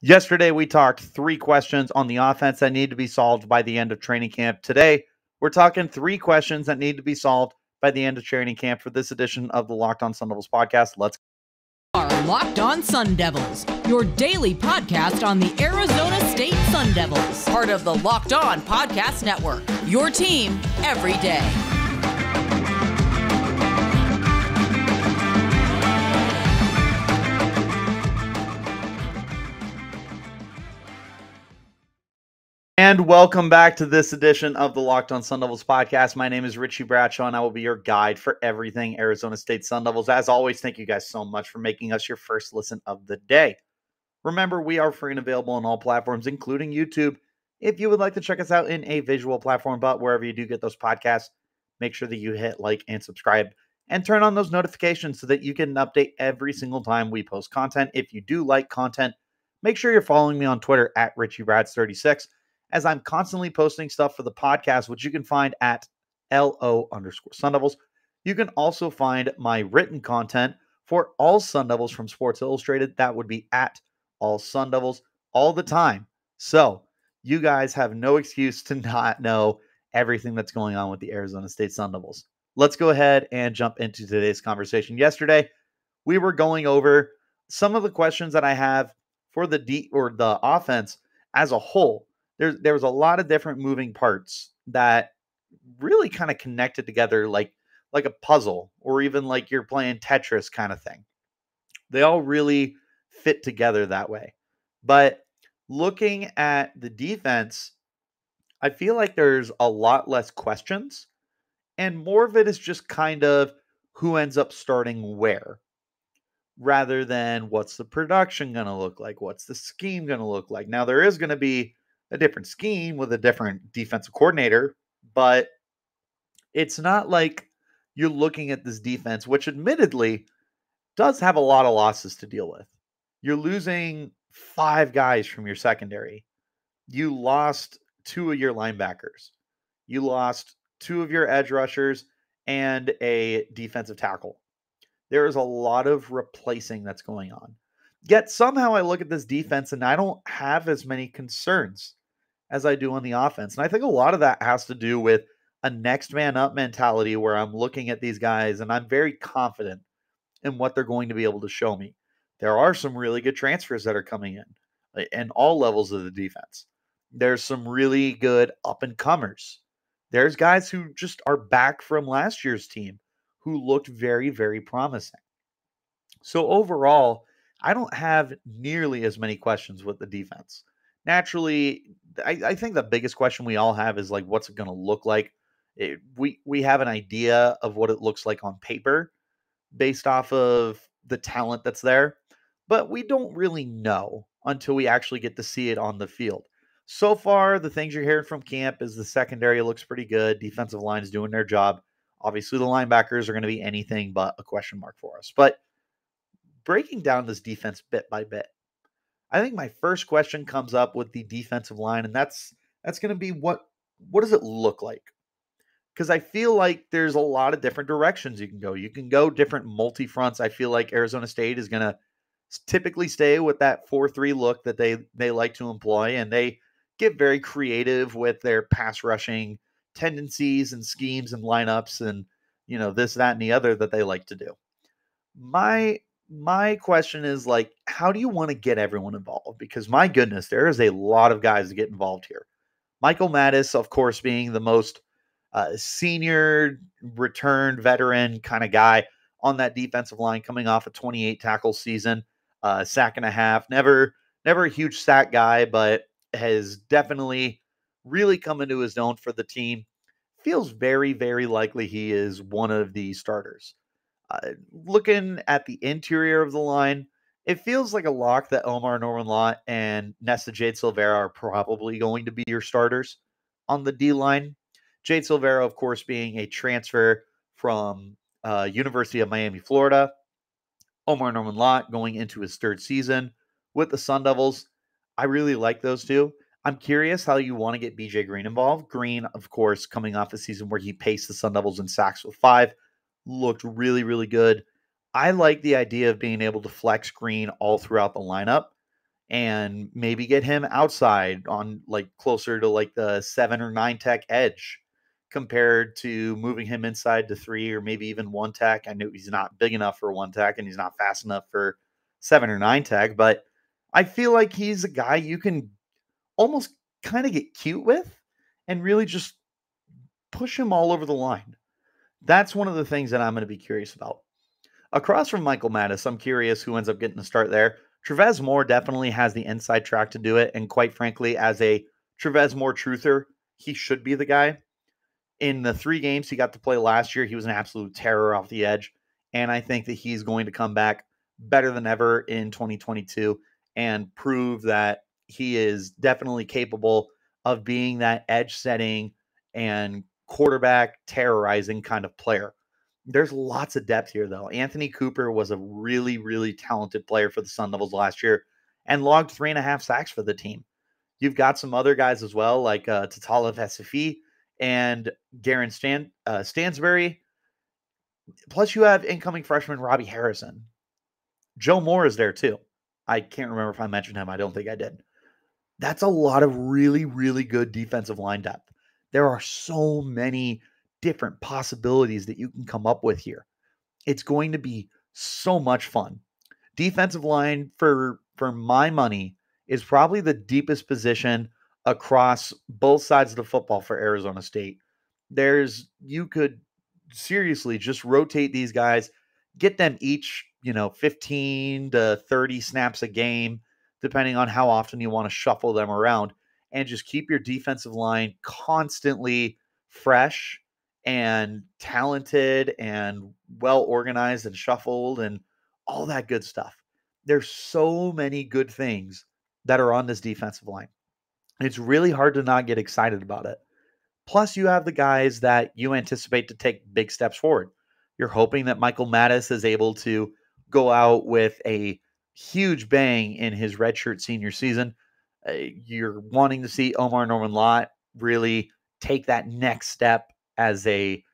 Yesterday, we talked 3 questions on the offense that need to be solved by the end of training camp. Today, we're talking 3 questions that need to be solved by the end of training camp for this edition of the Locked On Sun Devils podcast. Let's Are Locked On Sun Devils, your daily podcast on the Arizona State Sun Devils, part of the Locked On Podcast Network, your team every day. And welcome back to this edition of the Locked On Sun Devils podcast. My name is Richie Bradshaw, and I will be your guide for everything Arizona State Sun Devils. As always, thank you guys so much for making us your first listen of the day. Remember, we are free and available on all platforms, including YouTube. If you would like to check us out in a visual platform, but wherever you do get those podcasts, make sure that you hit like and subscribe and turn on those notifications so that you get an update every single time we post content. If you do like content, make sure you're following me on Twitter at RichieBrads36. as I'm constantly posting stuff for the podcast, which you can find at LO_Sun Devils. You can also find my written content for all Sun Devils from Sports Illustrated. That would be at all Sun Devils all the time. So you guys have no excuse to not know everything that's going on with the Arizona State Sun Devils. Let's go ahead and jump into today's conversation. Yesterday, we were going over some of the questions that I have for the offense as a whole. There was a lot of different moving parts that really kind of connected together like a puzzle, or even like you're playing Tetris kind of thing. They all really fit together that way. But looking at the defense, I feel like there's a lot less questions, and more of it is just kind of who ends up starting where, rather than what's the production going to look like, what's the scheme going to look like. Now, there is going to be a different scheme with a different defensive coordinator, but it's not like you're looking at this defense, which admittedly does have a lot of losses to deal with. You're losing 5 guys from your secondary. You lost 2 of your linebackers. You lost 2 of your edge rushers and a defensive tackle. There is a lot of replacing that's going on. Yet somehow I look at this defense and I don't have as many concerns as I do on the offense. And I think a lot of that has to do with a next man up mentality, where I'm looking at these guys and I'm very confident in what they're going to be able to show me. There are some really good transfers that are coming in all levels of the defense. There's some really good up and comers. There's guys who just are back from last year's team who looked very, very promising. So overall, I don't have nearly as many questions with the defense. Naturally, I think the biggest question we all have is like, what's it going to look like? We have an idea of what it looks like on paper based off of the talent that's there, but we don't really know until we actually get to see it on the field. So far, the things you're hearing from camp is the secondary looks pretty good. Defensive line is doing their job. Obviously, the linebackers are going to be anything but a question mark for us. But breaking down this defense bit by bit, I think my first question comes up with the defensive line, and that's going to be what does it look like? Because I feel like there's a lot of different directions you can go. You can go different multi-fronts. I feel like Arizona State is going to typically stay with that 4-3 look that they like to employ, and they get very creative with their pass rushing tendencies and schemes and lineups and, this, that, and the other that they like to do. My question is, like, how do you want to get everyone involved? Because my goodness, there is a lot of guys to get involved here. Michael Matus, of course, being the most senior, returned veteran kind of guy on that defensive line, coming off a 28 tackle season, sack and a half. Never a huge sack guy, but has definitely really come into his own for the team. Feels very, very likely he is one of the starters. Looking at the interior of the line, it feels like a lock that Omarr Norman-Lott and Nesta Jade Silvera are probably going to be your starters on the D-line. Jade Silvera, of course, being a transfer from University of Miami, Florida. Omarr Norman-Lott going into his 3rd season with the Sun Devils. I really like those two. I'm curious how you want to get BJ Green involved. Green, of course, coming off a season where he paced the Sun Devils in sacks with 5. Looked really, really good. I like the idea of being able to flex Green all throughout the lineup and maybe get him outside on like closer to like the 7 or 9 tech edge compared to moving him inside to 3 or maybe even 1 tech. I know he's not big enough for 1 tech and he's not fast enough for 7 or 9 tech, but I feel like he's a guy you can almost kind of get cute with and really just push him all over the line. That's one of the things that I'm going to be curious about. Across from Michael Matus, I'm curious who ends up getting the start there. Travez Moore definitely has the inside track to do it. And quite frankly, as a Travez Moore truther, he should be the guy. In the 3 games he got to play last year, he was an absolute terror off the edge. And I think that he's going to come back better than ever in 2022 and prove that he is definitely capable of being that edge setting and quarterback terrorizing kind of player. There's lots of depth here, though. Anthony Cooper was a really, really talented player for the Sun Devils last year and logged 3.5 sacks for the team. You've got some other guys as well, like Tatala Vesafi and Garen Stansbury. Plus, you have incoming freshman Robbie Harrison. Joe Moore is there, too. I can't remember if I mentioned him. I don't think I did. That's a lot of really, really good defensive line depth. There are so many different possibilities that you can come up with here. It's going to be so much fun. Defensive line, for my money, is probably the deepest position across both sides of the football for Arizona State. You could seriously just rotate these guys, get them each, 15 to 30 snaps a game, depending on how often you want to shuffle them around, and just keep your defensive line constantly fresh and talented and well organized and shuffled and all that good stuff. There's so many good things that are on this defensive line. It's really hard to not get excited about it. Plus, you have the guys that you anticipate to take big steps forward. You're hoping that Michael Matus is able to go out with a huge bang in his redshirt senior season. You're wanting to see Omarr Norman-Lott really take that next step as a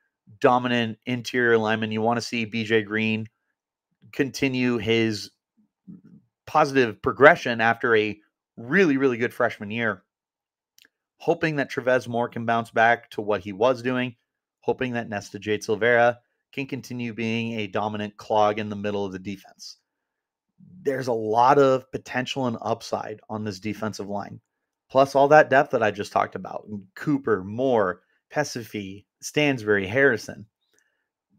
dominant interior lineman. You want to see BJ Green continue his positive progression after a really, really good freshman year. Hoping that Travez Moore can bounce back to what he was doing. Hoping that Nesta Jade Silvera can continue being a dominant clog in the middle of the defense. There's a lot of potential and upside on this defensive line. Plus all that depth that I just talked about. Cooper, Moore, Vesafi, Stansbury, Harrison.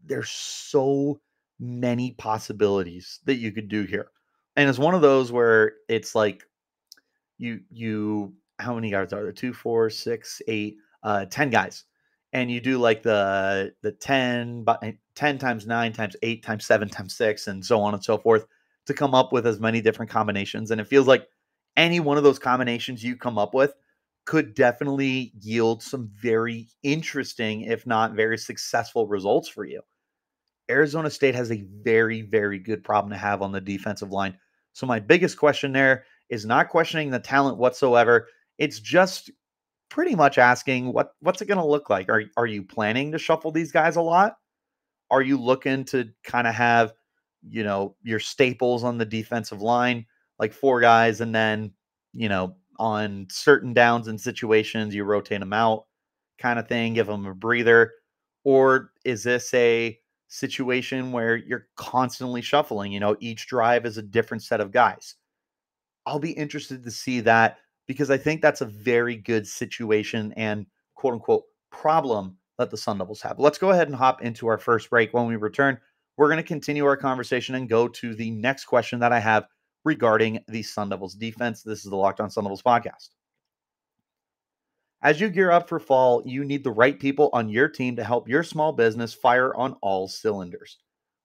There's so many possibilities that you could do here. And it's one of those where it's like you how many guards are there? 2, 4, 6, 8, 10 guys. And you do like the 10 times 9 times 8 times 7 times 6 and so on and so forth to come up with as many different combinations. And it feels like any one of those combinations you come up with could definitely yield some very interesting, if not very successful results for you. Arizona State has a very, very good problem to have on the defensive line. So my biggest question there is not questioning the talent whatsoever. It's just pretty much asking what's it going to look like? Are you planning to shuffle these guys a lot? Are you looking to kind of have, your staples on the defensive line, like 4 guys, and then, on certain downs and situations, you rotate them out kind of thing, give them a breather? Or is this a situation where you're constantly shuffling, each drive is a different set of guys? I'll be interested to see that because I think that's a very good situation and quote unquote problem that the Sun Devils have. Let's go ahead and hop into our first break. When we return, we're going to continue our conversation and go to the next question that I have regarding the Sun Devils defense. This is the Locked On Sun Devils podcast. As you gear up for fall, you need the right people on your team to help your small business fire on all cylinders.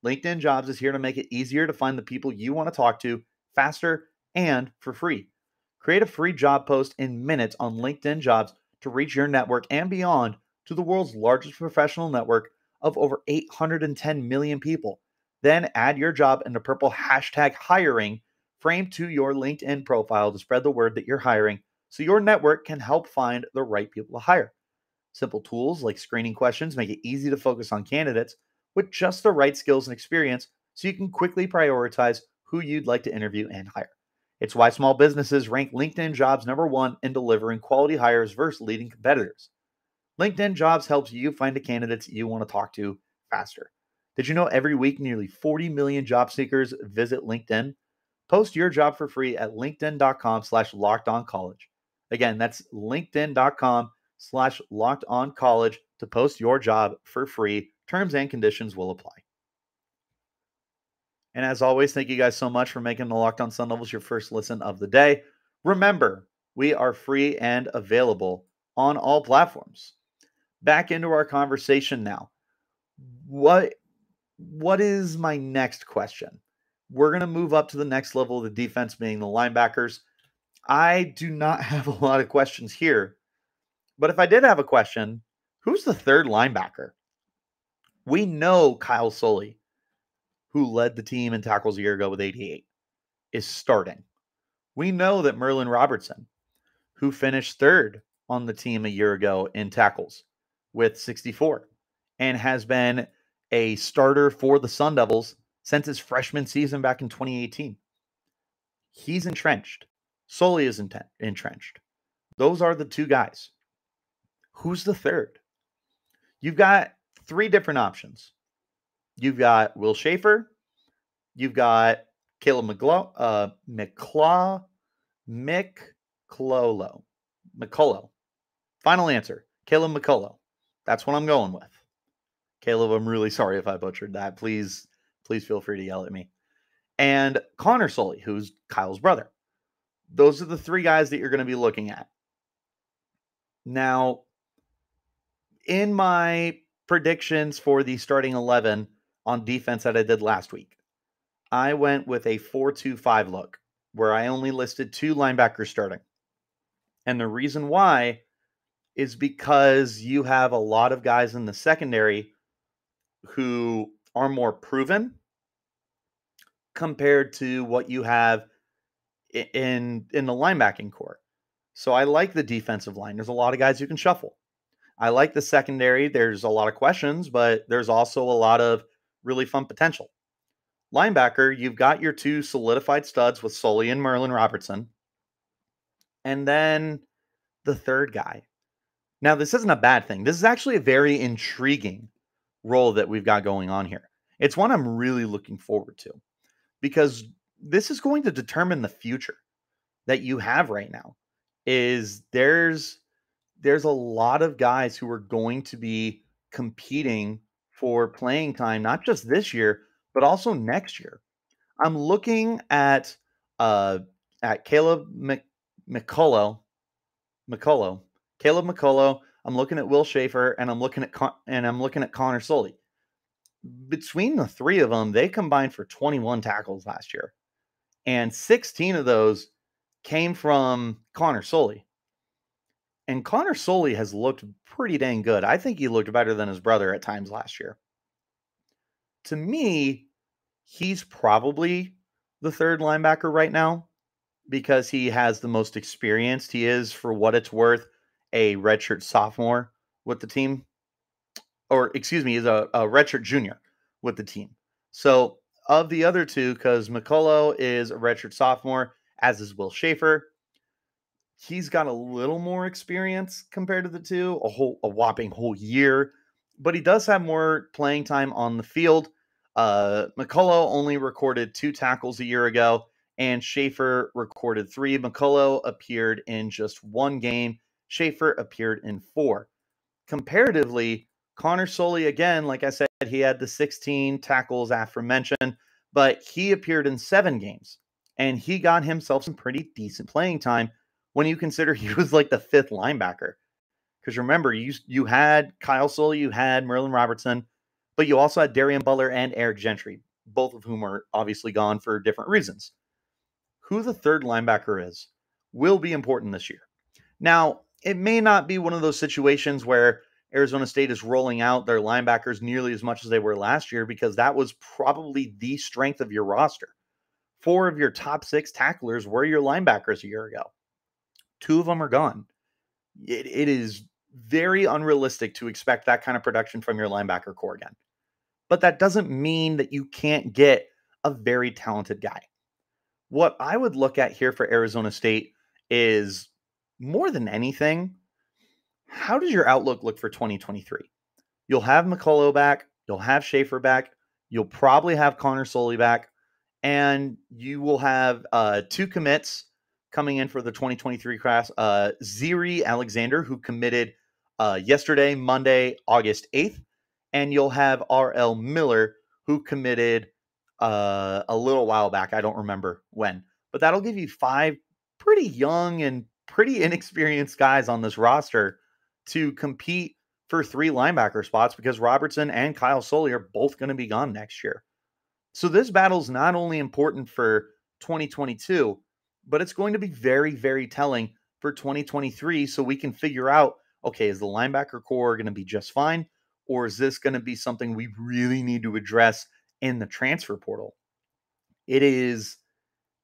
LinkedIn Jobs is here to make it easier to find the people you want to talk to faster and for free. Create a free job post in minutes on LinkedIn Jobs to reach your network and beyond to the world's largest professional network of over 810 million people. Then add your job in the purple hashtag hiring framed to your LinkedIn profile to spread the word that you're hiring so your network can help find the right people to hire. Simple tools like screening questions make it easy to focus on candidates with just the right skills and experience so you can quickly prioritize who you'd like to interview and hire. It's why small businesses rank LinkedIn Jobs #1 in delivering quality hires versus leading competitors. LinkedIn Jobs helps you find the candidates you want to talk to faster. Did you know every week nearly 40 million job seekers visit LinkedIn? Post your job for free at linkedin.com/lockedoncollege. Again, that's linkedin.com/lockedoncollege to post your job for free. Terms and conditions will apply. And as always, thank you guys so much for making the Locked On Sun Devils your first listen of the day. Remember, we are free and available on all platforms. Back into our conversation now. What is my next question? We're going to move up to the next level of the defense, being the linebackers. I do not have a lot of questions here, but if I did have a question, who's the third linebacker? We know Kyle Soelle, who led the team in tackles a year ago with 88, is starting. We know that Merlin Robertson, who finished third on the team a year ago in tackles with 64, and has been a starter for the Sun Devils since his freshman season back in 2018. He's entrenched. Soelle is entrenched. Those are the two guys. Who's the third? You've got three different options. You've got Will Shaffer. You've got Caleb McCullough. Final answer, Caleb McCullough. That's what I'm going with. Caleb, I'm really sorry if I butchered that. Please feel free to yell at me. And Conner Soelle, who's Kyle's brother. Those are the three guys that you're going to be looking at. Now, in my predictions for the starting 11 on defense that I did last week, I went with a 4-2-5 look where I only listed two linebackers starting. And the reason why is because you have a lot of guys in the secondary who are more proven compared to what you have in the linebacking core. So I like the defensive line. There's a lot of guys you can shuffle. I like the secondary. There's a lot of questions, but there's also a lot of really fun potential. Linebacker, you've got your two solidified studs with Soelle and Merlin Robertson. And then the third guy. Now, this isn't a bad thing. This is actually a very intriguing role that we've got going on here. It's one I'm really looking forward to because this is going to determine the future that you have right now. There's a lot of guys who are going to be competing for playing time, not just this year, but also next year. I'm looking at Caleb McCullough. Caleb McCullough. I'm looking at Will Shaffer, and I'm looking at Conner Soelle. Between the three of them, they combined for 21 tackles last year, and 16 of those came from Conner Soelle. And Conner Soelle has looked pretty dang good. I think he looked better than his brother at times last year. To me, he's probably the third linebacker right now because he has the most experience. He is, for what it's worth, a redshirt sophomore with the team. Or, excuse me, he's a redshirt junior with the team. So, of the other two, because McCullough is a redshirt sophomore, as is Will Shaffer, he's got a little more experience compared to the two, a whopping whole year, but he does have more playing time on the field. McCullough only recorded 2 tackles a year ago, and Shaffer recorded 3. McCullough appeared in just 1 game. Shaffer appeared in 4. Comparatively, Conner Soelle, again, like I said, he had the 16 tackles aforementioned, but he appeared in 7 games, and he got himself some pretty decent playing time when you consider he was like the 5th linebacker. Because remember, you had Kyle Soelle, you had Merlin Robertson, but you also had Darian Butler and Eric Gentry, both of whom are obviously gone for different reasons. Who the third linebacker is will be important this year. Now, it may not be one of those situations where Arizona State is rolling out their linebackers nearly as much as they were last year, because that was probably the strength of your roster. 4 of your top 6 tacklers were your linebackers a year ago. 2 of them are gone. It is very unrealistic to expect that kind of production from your linebacker core again. But that doesn't mean that you can't get a very talented guy. What I would look at here for Arizona State is, more than anything, how does your outlook look for 2023? You'll have McCullough back. You'll have Shaffer back. You'll probably have Conner Soelle back. And you will have 2 commits coming in for the 2023 class. Ziri Alexander, who committed yesterday, Monday, August 8th. And you'll have R.L. Miller, who committed a little while back. I don't remember when. But that'll give you 5 pretty young and pretty inexperienced guys on this roster to compete for 3 linebacker spots, because Robertson and Kyle Sully are both going to be gone next year. So this battle is not only important for 2022, but it's going to be very, very telling for 2023, so we can figure out, okay, is the linebacker core going to be just fine, or is this going to be something we really need to address in the transfer portal? There's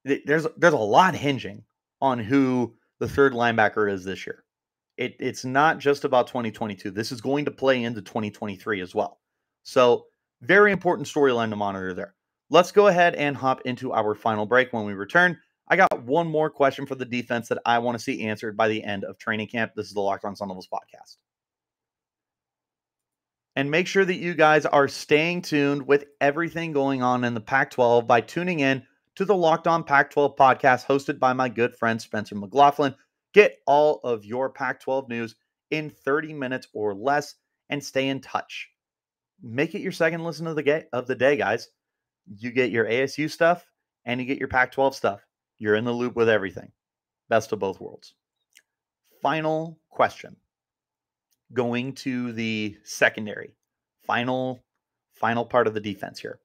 a lot hinging on who the 3rd linebacker is this year. It's not just about 2022. This is going to play into 2023 as well. So very important storyline to monitor there. Let's go ahead and hop into our final break. When we return, I got one more question for the defense that I want to see answered by the end of training camp. This is the Locked On Sun Devils podcast. And make sure that you guys are staying tuned with everything going on in the Pac-12 by tuning in to the Locked On Pac-12 podcast hosted by my good friend Spencer McLaughlin. Get all of your Pac-12 news in 30 minutes or less and stay in touch. Make it your second listen of the day, guys. You get your ASU stuff and you get your Pac-12 stuff. You're in the loop with everything. Best of both worlds. Final question. Going to the secondary. Final part of the defense here.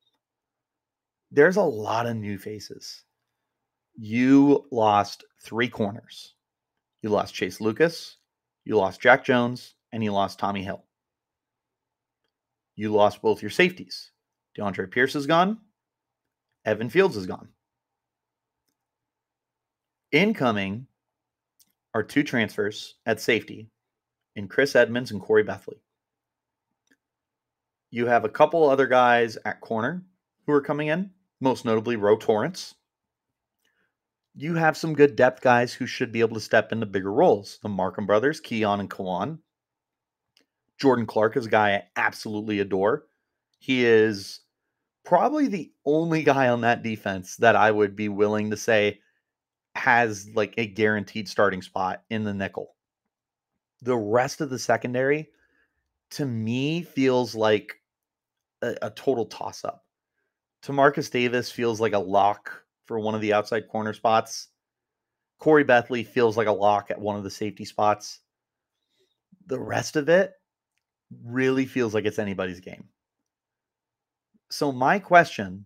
There's a lot of new faces. You lost 3 corners. You lost Chase Lucas, you lost Jack Jones, and you lost Tommy Hill. You lost both your safeties. DeAndre Pierce is gone. Evan Fields is gone. Incoming are 2 transfers at safety in Chris Edmonds and Corey Bethley. You have a couple other guys at corner who are coming in, most notably Ro Torrence. You have some good depth guys who should be able to step into bigger roles. The Markham brothers, Keon and Kawan. Jordan Clark is a guy I absolutely adore. He is probably the only guy on that defense that I would be willing to say has like a guaranteed starting spot in the nickel. The rest of the secondary, to me, feels like a total toss-up. Timarcus Davis feels like a lock for one of the outside corner spots. Corey Bethley feels like a lock at one of the safety spots. The rest of it really feels like it's anybody's game. So my question,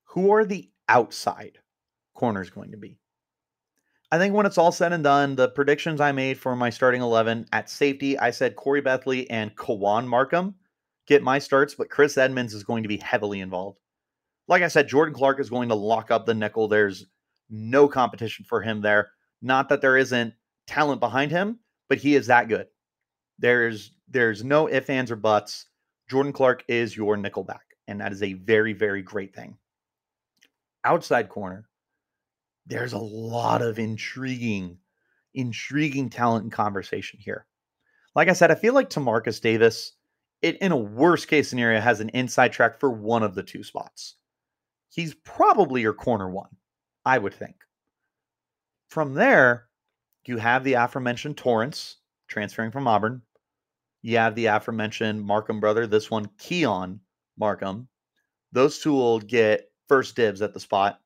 who are the outside corners going to be? I think when it's all said and done, the predictions I made for my starting 11 at safety, I said Corey Bethley and Keon Markham get my starts, but Chris Edmonds is going to be heavily involved. Like I said, Jordan Clark is going to lock up the nickel. There's no competition for him there. Not that there isn't talent behind him, but he is that good. There's no ifs, ands, or buts. Jordan Clark is your nickelback, and that is a very, very great thing. Outside corner, there's a lot of intriguing talent and conversation here. Like I said, I feel like Timarcus Davis, in a worst case scenario, has an inside track for one of the 2 spots. He's probably your corner 1, I would think. From there, you have the aforementioned Torrence transferring from Auburn. You have the aforementioned Markham brother, this one, Keon Markham. Those 2 will get first dibs at the spot.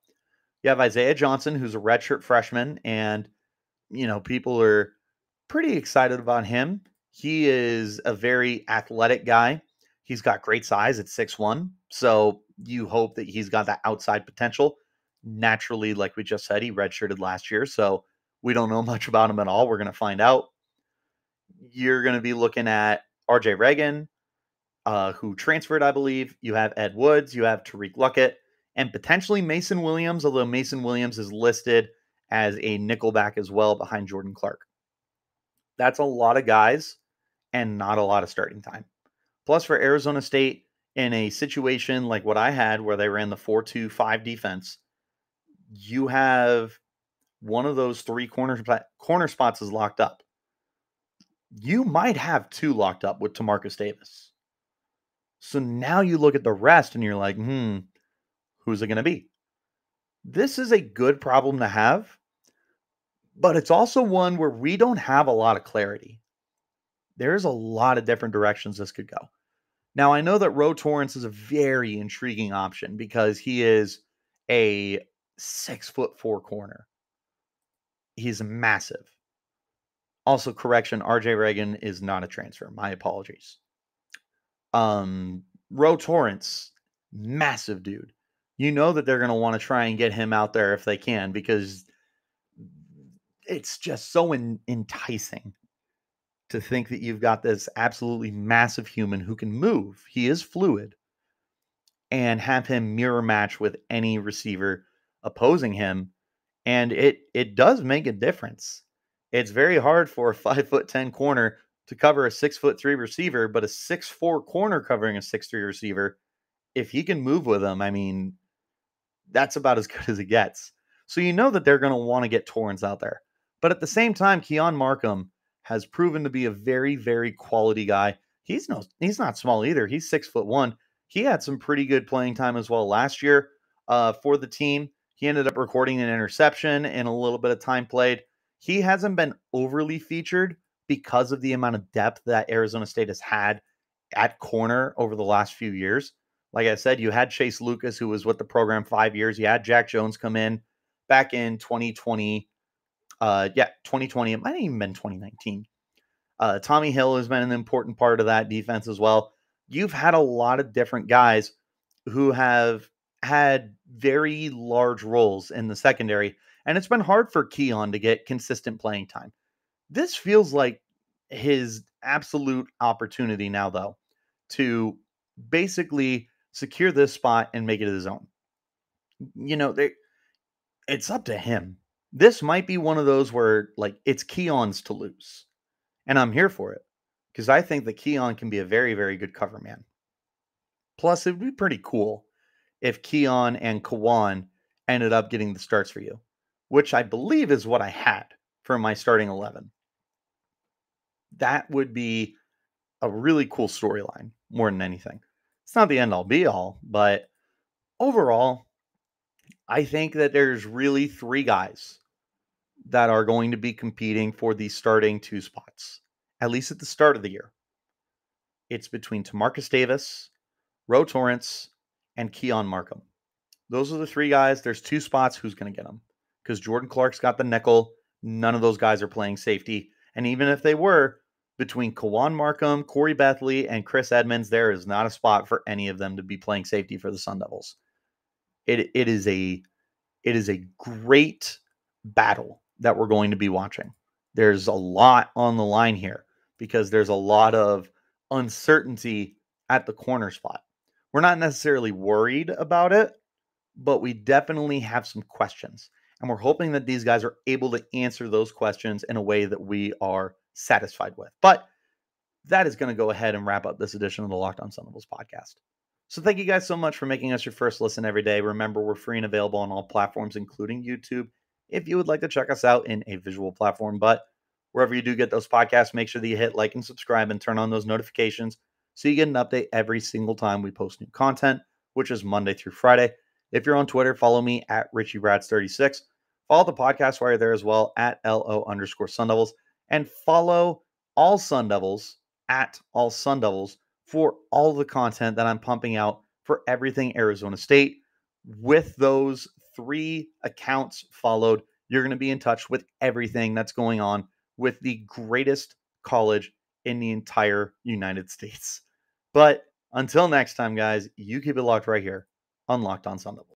You have Isaiah Johnson, who's a redshirt freshman, and, people are pretty excited about him. He is a very athletic guy. He's got great size at 6'1", so you hope that he's got that outside potential. Naturally, like we just said, he redshirted last year, so we don't know much about him at all. We're going to find out. You're going to be looking at RJ Reagan, who transferred, I believe. You have Ed Woods. You have Tariq Luckett, and potentially Mason Williams, although Mason Williams is listed as a nickelback as well behind Jordan Clark. That's a lot of guys and not a lot of starting time. Plus, for Arizona State, in a situation like what I had where they ran the 4-2-5 defense, you have one of those three corner spots is locked up. You might have two locked up with Timarcus Davis. So now you look at the rest and you're like, who's it going to be? This is a good problem to have, but it's also one where we don't have a lot of clarity. There's a lot of different directions this could go. Now, I know that Ro Torrence is a very intriguing option because he is a 6'4" corner. He's massive. Also, correction, RJ Reagan is not a transfer. My apologies. Ro Torrence, massive dude. You know that they're going to want to try and get him out there if they can because it's just so enticing to think that you've got this absolutely massive human who can move. He is fluid. And have him mirror match with any receiver opposing him. And it does make a difference. It's very hard for a 5'10" corner to cover a 6'3" receiver, but a 6'4" corner covering a 6'3" receiver, if he can move with him, I mean, that's about as good as it gets. So you know that they're going to want to get Torrence out there. But at the same time, Keon Markham has proven to be a very, very quality guy. He's not small either. He's 6'1". He had some pretty good playing time as well last year for the team. He ended up recording an interception and a little bit of time played. He hasn't been overly featured because of the amount of depth that Arizona State has had at corner over the last few years. Like I said, you had Chase Lucas, who was with the program 5 years. You had Jack Jones come in back in 2020. 2020. It might have even been 2019. Tommy Hill has been an important part of that defense as well. You've had a lot of different guys who have had very large roles in the secondary, and it's been hard for Keon to get consistent playing time. This feels like his absolute opportunity now, though, to basically secure this spot and make it his own. You know, it's up to him. This might be one of those where, like, it's Keon's to lose. And I'm here for it because I think that Keon can be a very, very good cover man. Plus, it would be pretty cool if Keon and Kawan ended up getting the starts for you, which I believe is what I had for my starting 11. That would be a really cool storyline more than anything. It's not the end all be all, but overall, I think that there's really three guys that are going to be competing for the starting two spots, at least at the start of the year. It's between Timarcus Davis, Ro Torrence, and Keon Markham. Those are the three guys. There's two spots. Who's going to get them? Because Jordan Clark's got the nickel. None of those guys are playing safety. And even if they were, between Keon Markham, Corey Bethley, and Chris Edmonds, there is not a spot for any of them to be playing safety for the Sun Devils. It is a great battle that we're going to be watching. There's a lot on the line here because there's a lot of uncertainty at the corner spot. We're not necessarily worried about it, but we definitely have some questions. And we're hoping that these guys are able to answer those questions in a way that we are satisfied with. But that is going to go ahead and wrap up this edition of the Locked On Sun Devils podcast. So thank you guys so much for making us your first listen every day. Remember, we're free and available on all platforms, including YouTube, if you would like to check us out in a visual platform. But wherever you do get those podcasts, make sure that you hit like and subscribe and turn on those notifications so you get an update every single time we post new content, which is Monday through Friday. If you're on Twitter, follow me at Richie Bradshaw36. Follow the podcast while you're there as well at LO_Sun Devils. And follow all Sun Devils at all Sun Devils for all the content that I'm pumping out for everything Arizona State. With those three accounts followed, you're going to be in touch with everything that's going on with the greatest college in the entire United States. But until next time, guys, you keep it locked right here on Locked On Sun Devils.